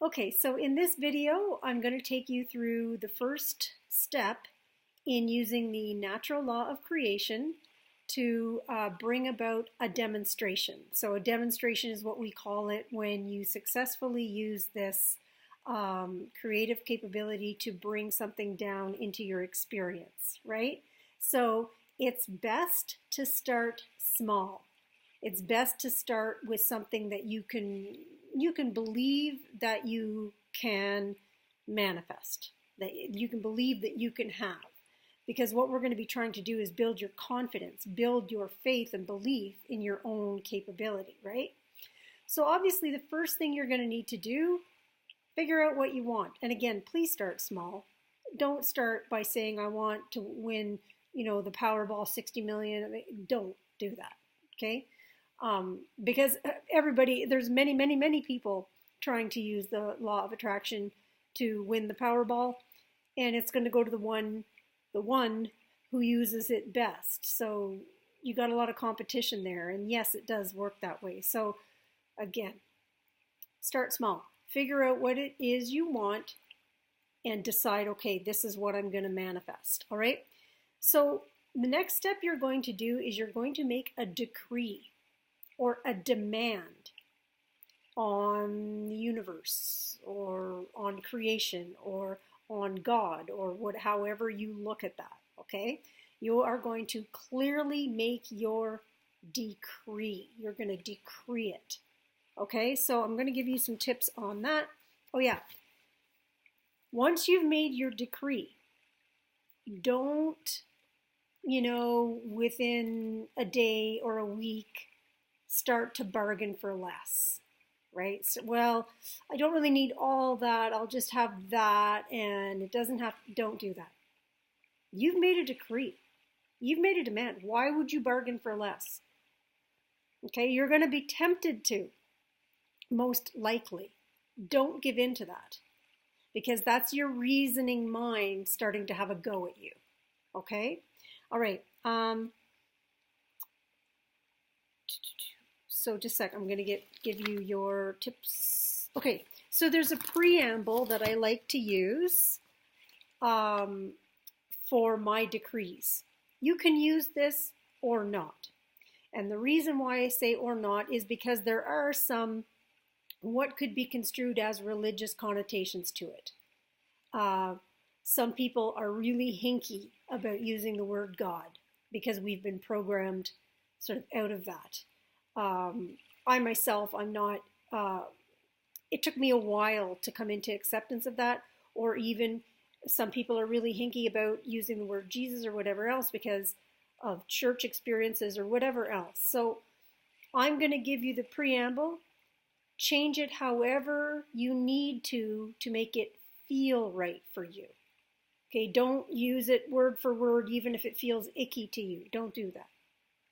Okay, so in this video, I'm going to take you through the first step in using the natural law of creation to bring about a demonstration. So a demonstration is what we call it when you successfully use this creative capability to bring something down into your experience, right? So it's best to start small. It's best to start with something that you can believe that you can manifest, that you can believe that you can have. Because what we're going to be trying to do is build your confidence, build your faith and belief in your own capability, right? So obviously the first thing you're going to need to do, figure out what you want. And again, please start small. Don't start by saying I want to win, the Powerball 60 million. Don't do that, okay? Because there's many people trying to use the law of attraction to win the Powerball, and it's going to go to the one who uses it best. So you got a lot of competition there, and yes, it does work that way. So again, start small. Figure out what it is you want and decide, okay, this is what I'm going to manifest, all right? So the next step you're going to do is you're going to make a decree or a demand on the universe or on creation or on God or however you look at that, okay? You are going to clearly make your decree. You're going to decree it, okay? So I'm going to give you some tips on that. Oh yeah, once you've made your decree, don't, within a day or a week, start to bargain for less, right? So, well, I don't really need all that. I'll just have that, and it doesn't have, don't do that. You've made a decree. You've made a demand. Why would you bargain for less? Okay, you're going to be tempted to, most likely. Don't give in to that, because that's your reasoning mind starting to have a go at you, okay? All right. So just a sec, I'm going to give you your tips. Okay, so there's a preamble that I like to use for my decrees. You can use this or not. And the reason why I say or not is because there are some what could be construed as religious connotations to it. Some people are really hinky about using the word God because we've been programmed sort of out of that. I myself, I'm not, it took me a while to come into acceptance of that, or even some people are really hinky about using the word Jesus or whatever else because of church experiences or whatever else. So I'm going to give you the preamble, change it however you need to make it feel right for you. Okay, don't use it word for word even if it feels icky to you. Don't do that.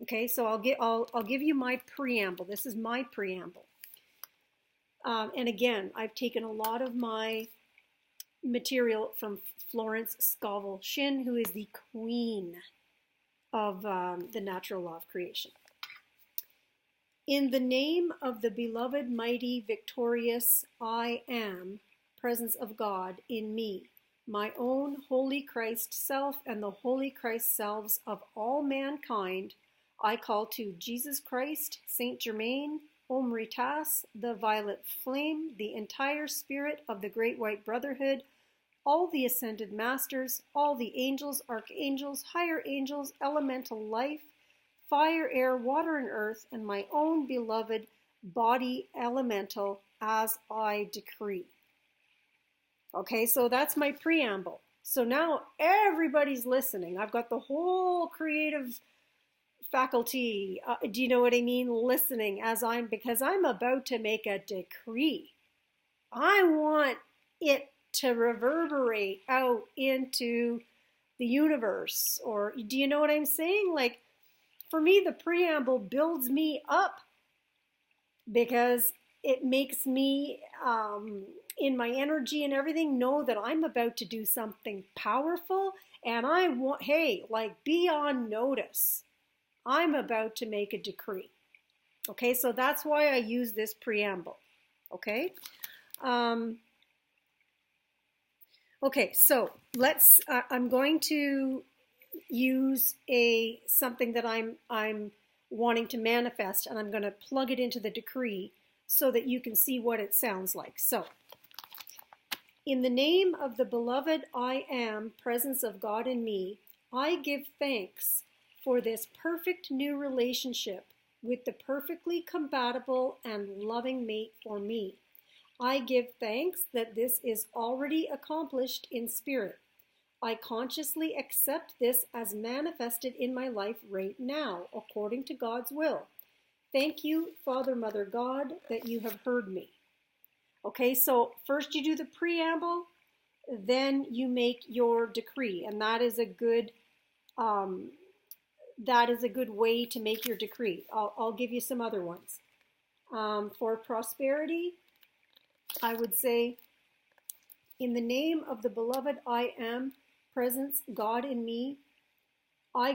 Okay, so I'll give you my preamble. This is my preamble. And again, I've taken a lot of my material from Florence Scovel Shinn, who is the queen of the natural law of creation. In the name of the beloved, mighty, victorious I am, presence of God in me, my own holy Christ self and the holy Christ selves of all mankind, I call to Jesus Christ, Saint Germain, Omri Tas, the violet flame, the entire spirit of the great white brotherhood, all the ascended masters, all the angels, archangels, higher angels, elemental life, fire, air, water, and earth, and my own beloved body elemental as I decree. Okay, so that's my preamble. So now everybody's listening. I've got the whole creative faculty, do you know what I mean? Listening because I'm about to make a decree. I want it to reverberate out into the universe. Or do you know what I'm saying? Like, for me, the preamble builds me up because it makes me, in my energy and everything, know that I'm about to do something powerful. And I want, hey, like, be on notice. I'm about to make a decree. Okay, so that's why I use this preamble. Okay, Okay, so let's. I'm going to use something that I'm wanting to manifest, and I'm going to plug it into the decree so that you can see what it sounds like. So, in the name of the beloved I am, presence of God in me, I give thanks for this perfect new relationship with the perfectly compatible and loving mate for me. I give thanks that this is already accomplished in spirit. I consciously accept this as manifested in my life right now, according to God's will. Thank you, Father, Mother, God, that you have heard me. Okay, so first you do the preamble, then you make your decree, and that is a good way to make your decree. I'll give you some other ones. For prosperity, I would say, in the name of the beloved I am, presence, God in me, I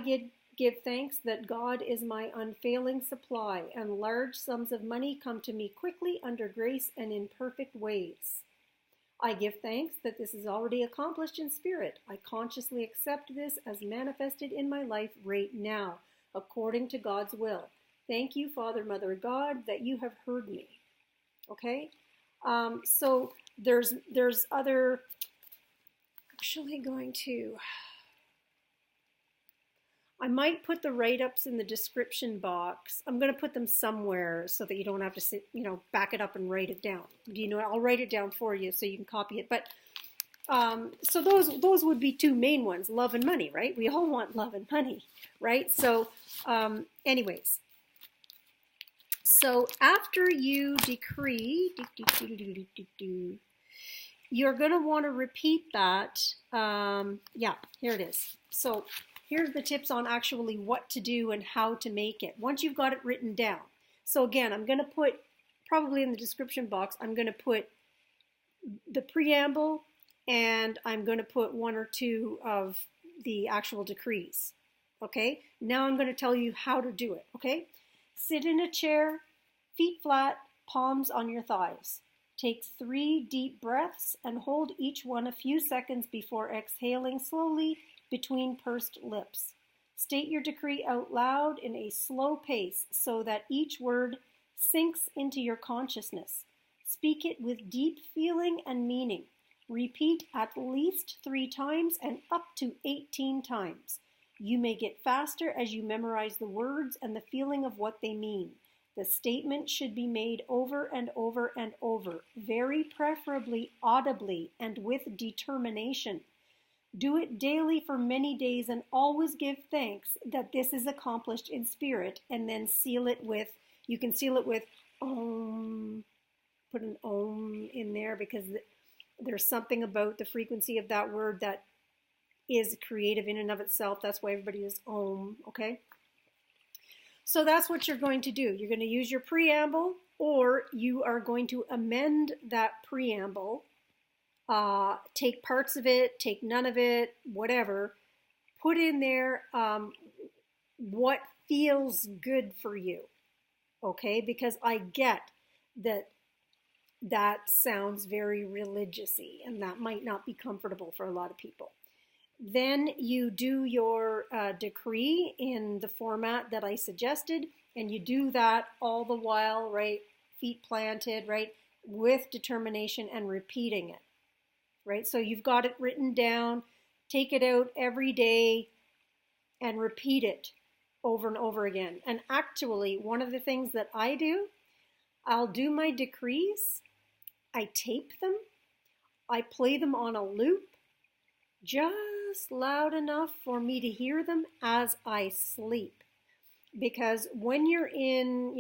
give thanks that God is my unfailing supply, and large sums of money come to me quickly under grace and in perfect ways. I give thanks that this is already accomplished in spirit. I consciously accept this as manifested in my life right now, according to God's will. Thank you, Father, Mother, God, that you have heard me. Okay? So there's other, actually going to, I might put the write-ups in the description box. I'm going to put them somewhere so that you don't have to sit, back it up and write it down. I'll write it down for you so you can copy it. But so those would be two main ones, love and money, right? We all want love and money, right? So anyways, so after you decree, you're going to want to repeat that. Yeah, here it is. So here's the tips on actually what to do and how to make it once you've got it written down. So again, I'm going to put, probably in the description box, I'm going to put the preamble, and I'm going to put one or two of the actual decrees. Okay, now I'm going to tell you how to do it. Okay, sit in a chair, feet flat, palms on your thighs. Take 3 deep breaths and hold each one a few seconds before exhaling slowly between pursed lips. State your decree out loud in a slow pace so that each word sinks into your consciousness. Speak it with deep feeling and meaning. Repeat at least 3 times and up to 18 times. You may get faster as you memorize the words and the feeling of what they mean. The statement should be made over and over and over, very preferably audibly and with determination. Do it daily for many days and always give thanks that this is accomplished in spirit, and then seal it with, you can seal it with Om. Put an Om in there because there's something about the frequency of that word that is creative in and of itself. That's why everybody is Om, okay? So that's what you're going to do. You're going to use your preamble, or you are going to amend that preamble. Take parts of it, take none of it, whatever. Put in there what feels good for you, okay? Because I get that sounds very religious-y, and that might not be comfortable for a lot of people. Then you do your decree in the format that I suggested, and you do that all the while, right? Feet planted, right? With determination and repeating it, right? So you've got it written down. Take it out every day and repeat it over and over again. And actually, one of the things that I do, I'll do my decrees, I tape them, I play them on a loop, just loud enough for me to hear them as I sleep. Because when you're in,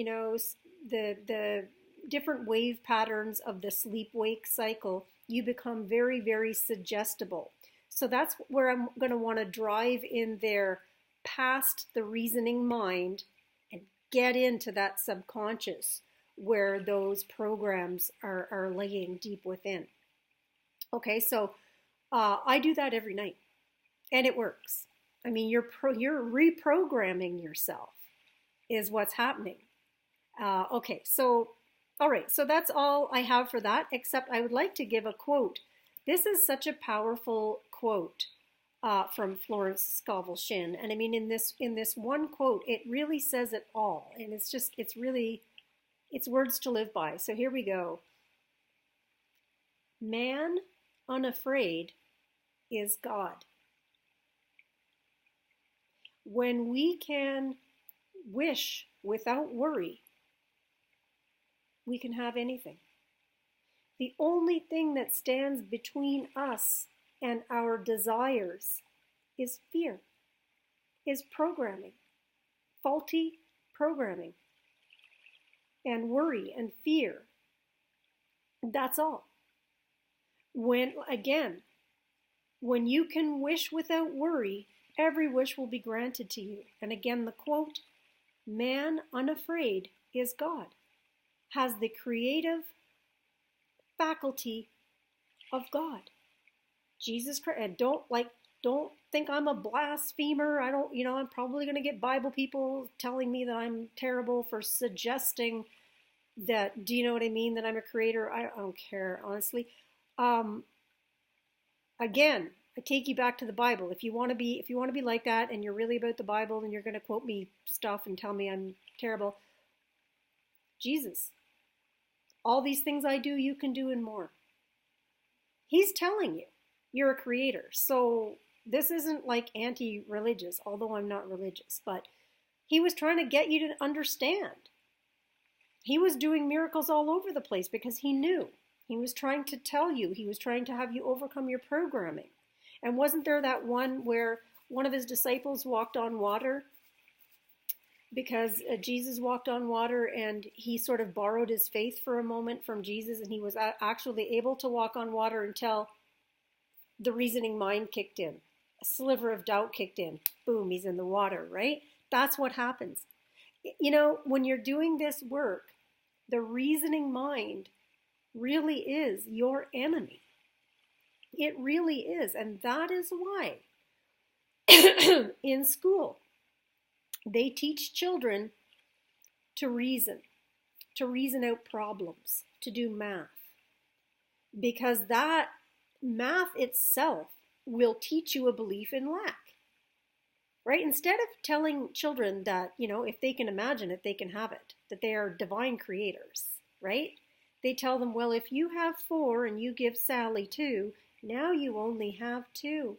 the different wave patterns of the sleep-wake cycle, you become very, very suggestible. So that's where I'm going to want to drive in there past the reasoning mind and get into that subconscious where those programs are laying deep within. Okay, so I do that every night, and it works. I mean, you're reprogramming yourself is what's happening. Okay, so All right, so that's all I have for that, except I would like to give a quote. This is such a powerful quote from Florence Scovel Shinn, and I mean in this one quote, it really says it all, and it's words to live by. So here we go. Man unafraid is God. When we can wish without worry, we can have anything. The only thing that stands between us and our desires is fear, is programming, faulty programming, and worry and fear. That's all. When you can wish without worry, every wish will be granted to you. And again, the quote, man unafraid is God, has the creative faculty of God. Jesus Christ, and don't think I'm a blasphemer. I'm probably going to get Bible people telling me that I'm terrible for suggesting that, do you know what I mean, that I'm a creator. I don't care, honestly. Again, I take you back to the Bible. If you want to be like that and you're really about the Bible and you're going to quote me stuff and tell me I'm terrible, Jesus, all these things I do, you can do and more. He's telling you you're a creator. So this isn't like anti-religious, although I'm not religious, but he was trying to get you to understand. He was doing miracles all over the place because he knew. He was trying to tell you. He was trying to have you overcome your programming. And wasn't there that one where one of his disciples walked on water? Because Jesus walked on water and he sort of borrowed his faith for a moment from Jesus, and he was actually able to walk on water until the reasoning mind kicked in. A sliver of doubt kicked in. Boom, he's in the water, right? That's what happens. You know, when you're doing this work, the reasoning mind really is your enemy. It really is. And that is why in school, they teach children to reason out problems, to do math. Because that math itself will teach you a belief in lack. Right? Instead of telling children that, if they can imagine it, they can have it, that they are divine creators, right? They tell them, well, if you have 4 and you give Sally 2, now you only have 2.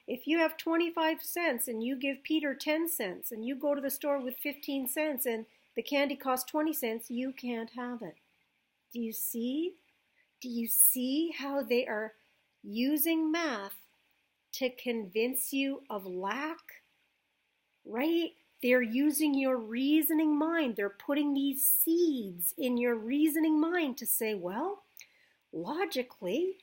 If you have 25 cents and you give Peter 10 cents and you go to the store with 15 cents and the candy costs 20 cents, you can't have it. Do you see? Do you see how they are using math to convince you of lack? Right? They're using your reasoning mind. They're putting these seeds in your reasoning mind to say, well, logically,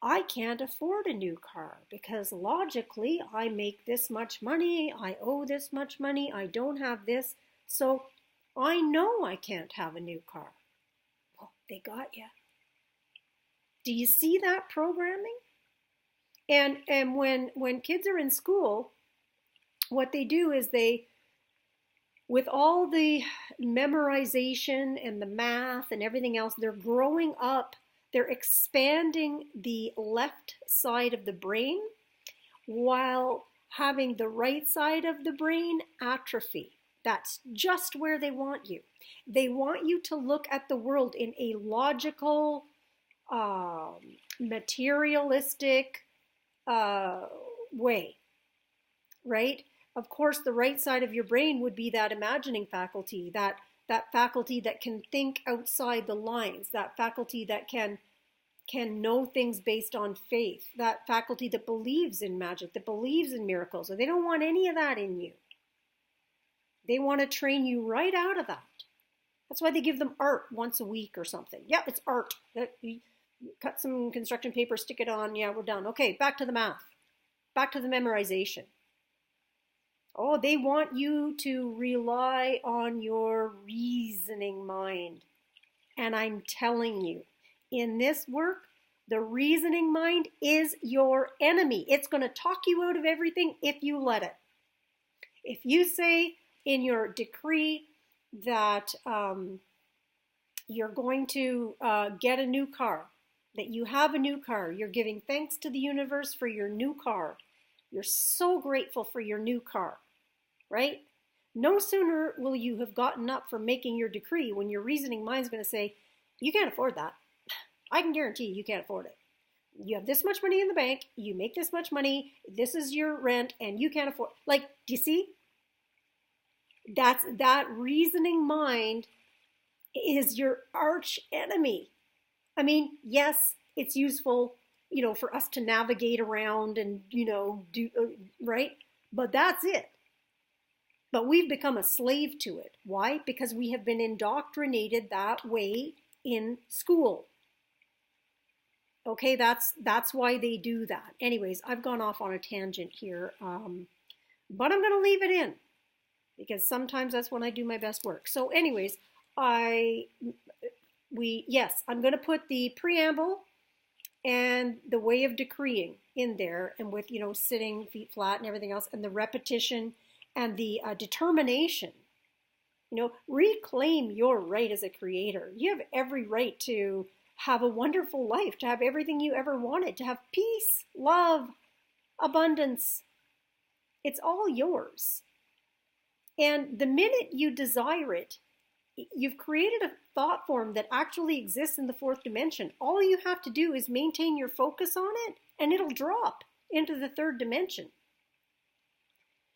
I can't afford a new car because logically I make this much money, I owe this much money, I don't have this, so I know I can't have a new car. Well, they got you. Do you see that programming? And when kids are in school, what they do is with all the memorization and the math and everything else, they're growing up. They're expanding the left side of the brain while having the right side of the brain atrophy. That's just where they want you. They want you to look at the world in a logical, materialistic way, right? Of course, the right side of your brain would be that imagining faculty, that faculty that can think outside the lines, that faculty that can know things based on faith, that faculty that believes in magic, that believes in miracles. And they don't want any of that in you. They want to train you right out of that. That's why they give them art once a week or something. Yeah, it's art. You cut some construction paper, stick it on. Yeah, we're done. Okay, back to the math. Back to the memorization. Oh, they want you to rely on your reasoning mind. And I'm telling you, in this work, the reasoning mind is your enemy. It's going to talk you out of everything if you let it. If you say in your decree that you're going to get a new car, that you have a new car. You're giving thanks to the universe for your new car. You're so grateful for your new car, right? No sooner will you have gotten up from making your decree when your reasoning mind's going to say, you can't afford that. I can guarantee you can't afford it. You have this much money in the bank, you make this much money, this is your rent, and you can't afford. Like, do you see? That reasoning mind is your arch enemy. I mean, yes, it's useful, for us to navigate around and, do, right? But that's it. But we've become a slave to it. Why? Because we have been indoctrinated that way in school. Okay, that's why they do that. Anyways, I've gone off on a tangent here, but I'm going to leave it in because sometimes that's when I do my best work. So anyways, I'm going to put the preamble and the way of decreeing in there, and with, sitting feet flat and everything else, and the repetition and the determination. Reclaim your right as a creator. You have every right to have a wonderful life, to have everything you ever wanted, to have peace, love, abundance. It's all yours. And the minute you desire it, you've created a thought form that actually exists in the fourth dimension. All you have to do is maintain your focus on it, and it'll drop into the third dimension.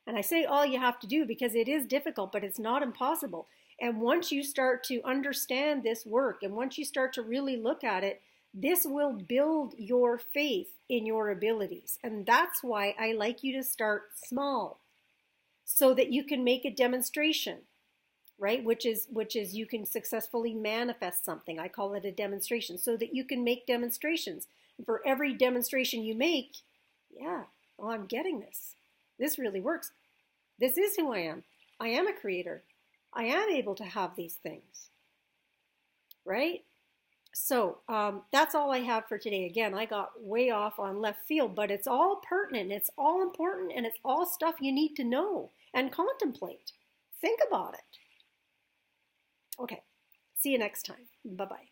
And I say all you have to do because it is difficult, but it's not impossible. And once you start to understand this work, and once you start to really look at it, this will build your faith in your abilities. And that's why I like you to start small, so that you can make a demonstration, right? Which is you can successfully manifest something. I call it a demonstration, so that you can make demonstrations. And for every demonstration you make, I'm getting this. This really works. This is who I am. I am a creator. I am able to have these things, right? So that's all I have for today. Again, I got way off on left field, but it's all pertinent, it's all important, and it's all stuff you need to know and contemplate. Think about it. Okay, see you next time. Bye-bye.